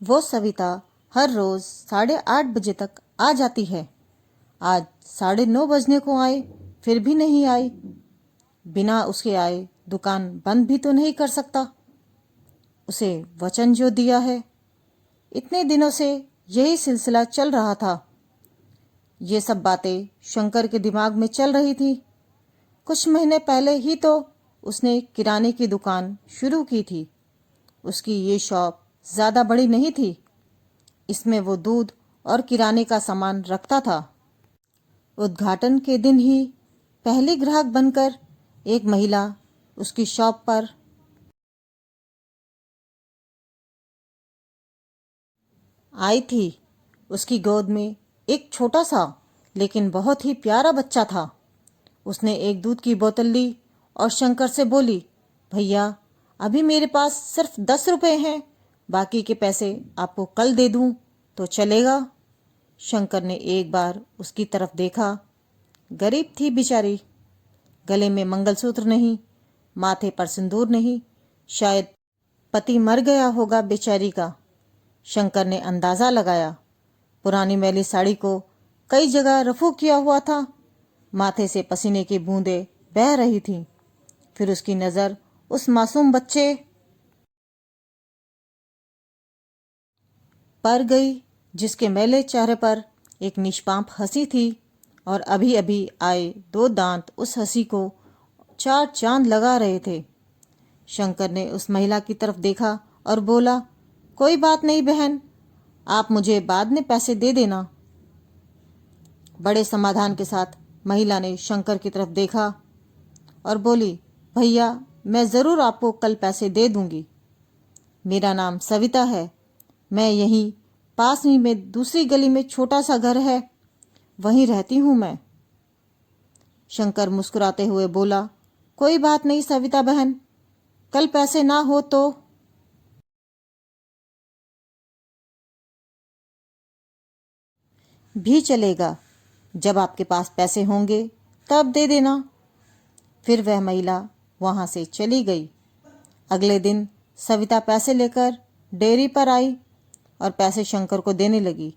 वो सविता हर रोज 8:30 बजे तक आ जाती है। आज 9:30 बजने को आए, फिर भी नहीं आई। बिना उसके आए दुकान बंद भी तो नहीं कर सकता। उसे वचन जो दिया है। इतने दिनों से यही सिलसिला चल रहा था। ये सब बातें शंकर के दिमाग में चल रही थी। कुछ महीने पहले ही तो उसने किराने की दुकान शुरू की थी। उसकी ये शॉप ज़्यादा बड़ी नहीं थी। इसमें वो दूध और किराने का सामान रखता था। उद्घाटन के दिन ही पहली ग्राहक बनकर एक महिला उसकी शॉप पर आई थी। उसकी गोद में एक छोटा सा लेकिन बहुत ही प्यारा बच्चा था। उसने एक दूध की बोतल ली और शंकर से बोली, भैया अभी मेरे पास सिर्फ 10 रुपए हैं, बाकी के पैसे आपको कल दे दूं तो चलेगा? शंकर ने एक बार उसकी तरफ देखा। गरीब थी बेचारी। गले में मंगलसूत्र नहीं, माथे पर सिंदूर नहीं। शायद पति मर गया होगा बेचारी का। शंकर ने अंदाजा लगाया। पुरानी मैली साड़ी को कई जगह रफू किया हुआ था। माथे से पसीने की बूंदें बह रही थीं। फिर उसकी नजर उस मासूम बच्चे पर गई जिसके मैले चेहरे पर एक निष्पाप हंसी थी और अभी अभी आए 2 दांत उस हंसी को 4 चांद लगा रहे थे। शंकर ने उस महिला की तरफ देखा और बोला, कोई बात नहीं बहन, आप मुझे बाद में पैसे दे देना। बड़े समाधान के साथ महिला ने शंकर की तरफ देखा और बोली, भैया मैं ज़रूर आपको कल पैसे दे दूंगी। मेरा नाम सविता है। मैं यहीं पास ही में दूसरी गली में छोटा सा घर है, वहीं रहती हूं मैं। शंकर मुस्कुराते हुए बोला, कोई बात नहीं सविता बहन, कल पैसे ना हो तो भी चलेगा। जब आपके पास पैसे होंगे तब दे देना। फिर वह महिला वहां से चली गई। अगले दिन सविता पैसे लेकर डेयरी पर आई और पैसे शंकर को देने लगी।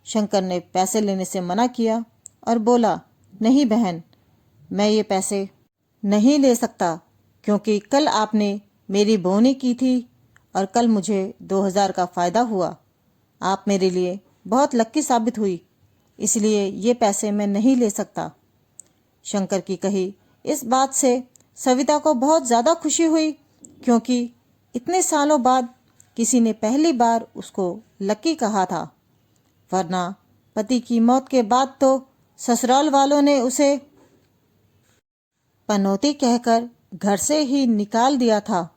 शंकर ने पैसे लेने से मना किया और बोला, नहीं बहन, मैं ये पैसे नहीं ले सकता, क्योंकि कल आपने मेरी बोनी की थी और कल मुझे 2000 का फायदा हुआ। आप मेरे लिए बहुत लक्की साबित हुई, इसलिए ये पैसे मैं नहीं ले सकता। शंकर की कही इस बात से सविता को बहुत ज़्यादा खुशी हुई, क्योंकि इतने सालों बाद किसी ने पहली बार उसको लकी कहा था। वरना पति की मौत के बाद तो ससुराल वालों ने उसे पनौती कहकर घर से ही निकाल दिया था।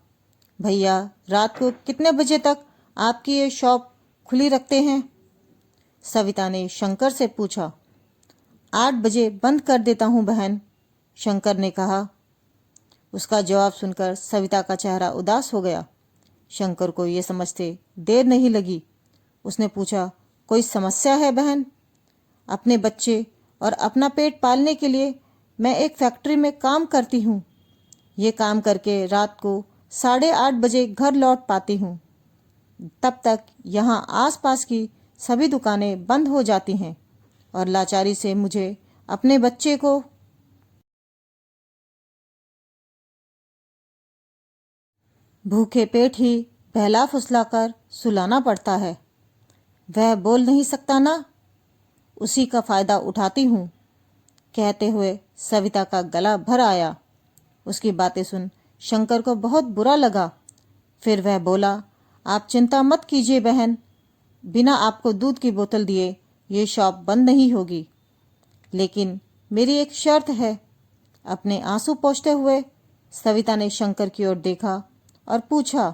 भैया रात को कितने बजे तक आपकी ये शॉप खुली रखते हैं? सविता ने शंकर से पूछा। 8 बजे बंद कर देता हूँ बहन, शंकर ने कहा। उसका जवाब सुनकर सविता का चेहरा उदास हो गया। शंकर को ये समझते देर नहीं लगी। उसने पूछा, कोई समस्या है बहन? अपने बच्चे और अपना पेट पालने के लिए मैं एक फैक्ट्री में काम करती हूँ। ये काम करके रात को 8:30 बजे घर लौट पाती हूँ। तब तक यहाँ आसपास की सभी दुकानें बंद हो जाती हैं और लाचारी से मुझे अपने बच्चे को भूखे पेट ही बहला फुसलाकर सुलाना पड़ता है। वह बोल नहीं सकता ना, उसी का फायदा उठाती हूँ। कहते हुए सविता का गला भर आया। उसकी बातें सुन शंकर को बहुत बुरा लगा। फिर वह बोला, आप चिंता मत कीजिए बहन, बिना आपको दूध की बोतल दिए ये शॉप बंद नहीं होगी। लेकिन मेरी एक शर्त है। अपने आंसू पोंछते हुए सविता ने शंकर की ओर देखा और पूछा,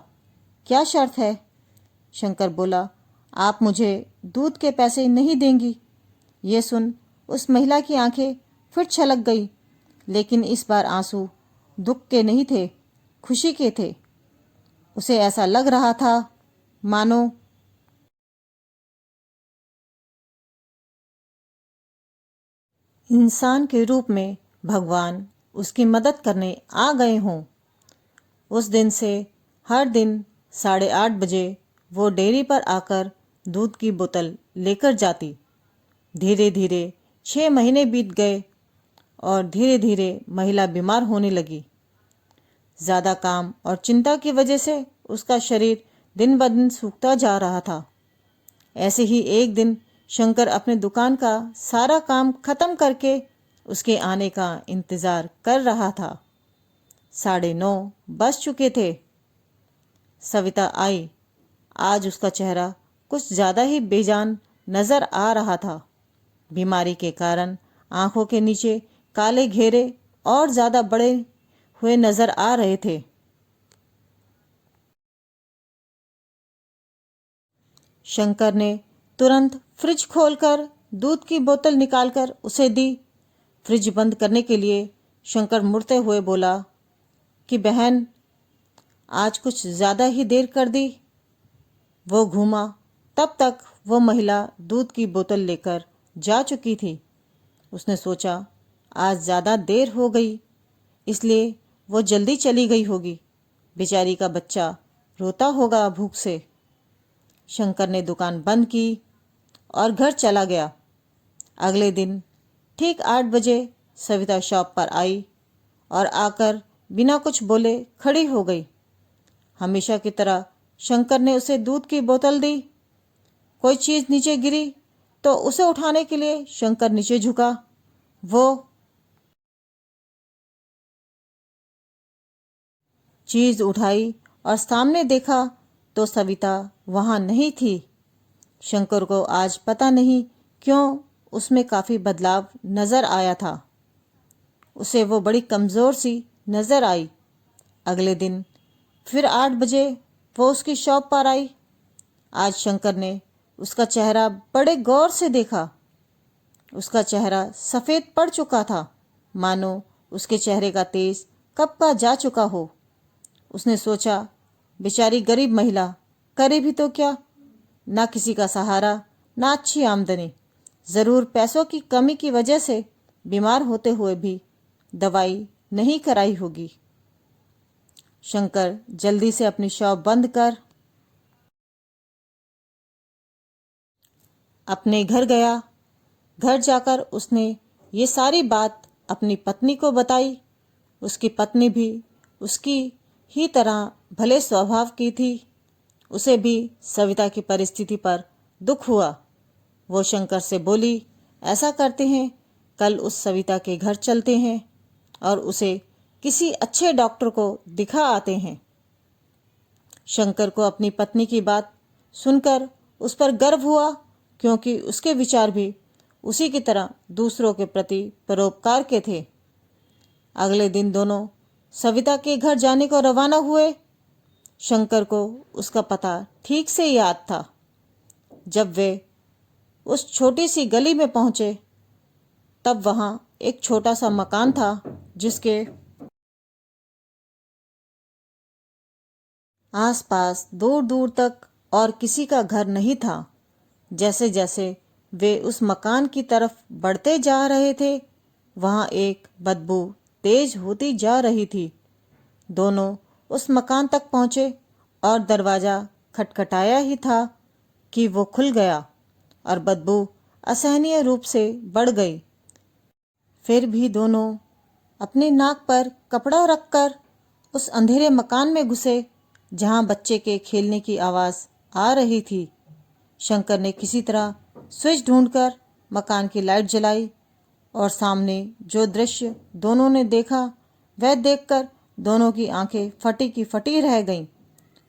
क्या शर्त है? शंकर बोला, आप मुझे दूध के पैसे नहीं देंगी। ये सुन उस महिला की आंखें फिर छलक गई, लेकिन इस बार आंसू दुख के नहीं थे, खुशी के थे। उसे ऐसा लग रहा था मानो इंसान के रूप में भगवान उसकी मदद करने आ गए हों। उस दिन से हर दिन 8:30 बजे वो डेयरी पर आकर दूध की बोतल लेकर जाती। धीरे धीरे 6 महीने बीत गए और धीरे धीरे महिला बीमार होने लगी। ज़्यादा काम और चिंता की वजह से उसका शरीर दिन ब दिन सूखता जा रहा था। ऐसे ही एक दिन शंकर अपने दुकान का सारा काम खत्म करके उसके आने का इंतज़ार कर रहा था। 9:30 बज चुके थे। सविता आई। आज उसका चेहरा कुछ ज़्यादा ही बेजान नज़र आ रहा था। बीमारी के कारण आंखों के नीचे काले घेरे और ज़्यादा बड़े हुए नज़र आ रहे थे। शंकर ने तुरंत फ्रिज खोलकर दूध की बोतल निकालकर उसे दी। फ्रिज बंद करने के लिए शंकर मुड़ते हुए बोला कि बहन, आज कुछ ज़्यादा ही देर कर दी। वो घूमा, तब तक वो महिला दूध की बोतल लेकर जा चुकी थी। उसने सोचा आज ज़्यादा देर हो गई, इसलिए वो जल्दी चली गई होगी। बेचारी का बच्चा रोता होगा भूख से। शंकर ने दुकान बंद की और घर चला गया। अगले दिन ठीक 8 बजे सविता शॉप पर आई और आकर बिना कुछ बोले खड़ी हो गई। हमेशा की तरह शंकर ने उसे दूध की बोतल दी। कोई चीज़ नीचे गिरी तो उसे उठाने के लिए शंकर नीचे झुका। वो चीज़ उठाई और सामने देखा तो सविता वहाँ नहीं थी। शंकर को आज पता नहीं क्यों उसमें काफ़ी बदलाव नज़र आया था। उसे वो बड़ी कमज़ोर सी नज़र आई। अगले दिन फिर 8 बजे वो उसकी शॉप पर आई। आज शंकर ने उसका चेहरा बड़े गौर से देखा। उसका चेहरा सफ़ेद पड़ चुका था, मानो उसके चेहरे का तेज कब का जा चुका हो। उसने सोचा, बेचारी गरीब महिला, करे भी तो क्या, ना किसी का सहारा, ना अच्छी आमदनी। ज़रूर पैसों की कमी की वजह से बीमार होते हुए भी दवाई नहीं कराई होगी। शंकर जल्दी से अपनी शॉप बंद कर अपने घर गया। घर जाकर उसने ये सारी बात अपनी पत्नी को बताई। उसकी पत्नी भी उसकी ही तरह भले स्वभाव की थी। उसे भी सविता की परिस्थिति पर दुख हुआ। वो शंकर से बोली, ऐसा करते हैं, कल उस सविता के घर चलते हैं और उसे किसी अच्छे डॉक्टर को दिखा आते हैं। शंकर को अपनी पत्नी की बात सुनकर उस पर गर्व हुआ, क्योंकि उसके विचार भी उसी की तरह दूसरों के प्रति परोपकार के थे। अगले दिन दोनों सविता के घर जाने को रवाना हुए। शंकर को उसका पता ठीक से याद था। जब वे उस छोटी सी गली में पहुंचे, तब वहां एक छोटा सा मकान था जिसके आसपास दूर दूर तक और किसी का घर नहीं था। जैसे जैसे वे उस मकान की तरफ बढ़ते जा रहे थे, वहां एक बदबू तेज होती जा रही थी। दोनों उस मकान तक पहुंचे और दरवाज़ा खटखटाया ही था कि वो खुल गया और बदबू असहनीय रूप से बढ़ गई। फिर भी दोनों अपने नाक पर कपड़ा रखकर उस अंधेरे मकान में घुसे, जहां बच्चे के खेलने की आवाज़ आ रही थी। शंकर ने किसी तरह स्विच ढूंढकर मकान की लाइट जलाई और सामने जो दृश्य दोनों ने देखा, वह देखकर दोनों की आंखें फटी की फटी रह गईं।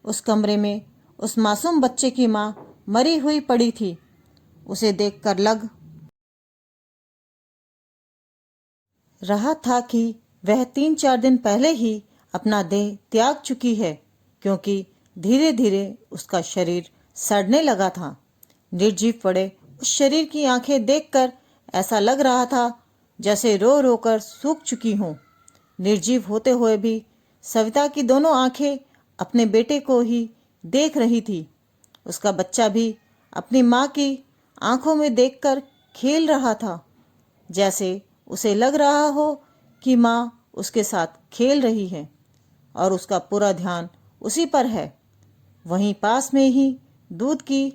उस कमरे में उस मासूम बच्चे की माँ मरी हुई पड़ी थी। उसे देखकर लग रहा था कि वह 3-4 दिन पहले ही अपना देह त्याग चुकी है, क्योंकि धीरे धीरे उसका शरीर सड़ने लगा था। निर्जीव पड़े उस शरीर की आंखें देखकर ऐसा लग रहा था जैसे रो रो कर सूख चुकी हों। निर्जीव होते हुए भी सविता की दोनों आंखें अपने बेटे को ही देख रही थी। उसका बच्चा भी अपनी माँ की आंखों में देखकर खेल रहा था, जैसे उसे लग रहा हो कि माँ उसके साथ खेल रही है और उसका पूरा ध्यान उसी पर है। वहीं पास में ही दूध की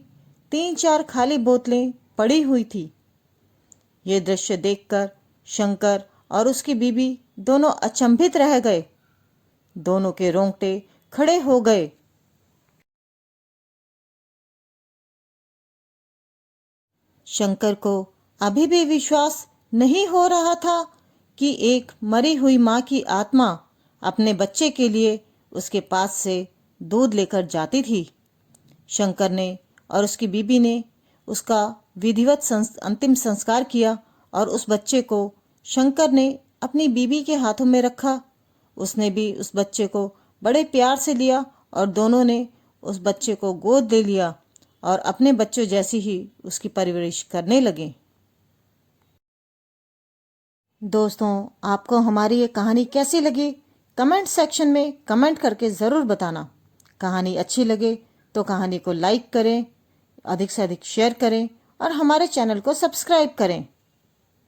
3-4 खाली बोतलें पड़ी हुई थी। ये दृश्य देखकर शंकर और उसकी बीबी दोनों अचंभित रह गए। दोनों के रोंगटे खड़े हो गए। शंकर को अभी भी विश्वास नहीं हो रहा था कि एक मरी हुई माँ की आत्मा अपने बच्चे के लिए उसके पास से दूध लेकर जाती थी। शंकर ने और उसकी बीबी ने उसका विधिवत अंतिम संस्कार किया और उस बच्चे को शंकर ने अपनी बीबी के हाथों में रखा। उसने भी उस बच्चे को बड़े प्यार से लिया और दोनों ने उस बच्चे को गोद ले लिया और अपने बच्चों जैसी ही उसकी परवरिश करने लगे। दोस्तों, आपको हमारी ये कहानी कैसी लगी? कमेंट सेक्शन में कमेंट करके ज़रूर बताना। कहानी अच्छी लगे तो कहानी को लाइक करें, अधिक से अधिक शेयर करें और हमारे चैनल को सब्सक्राइब करें।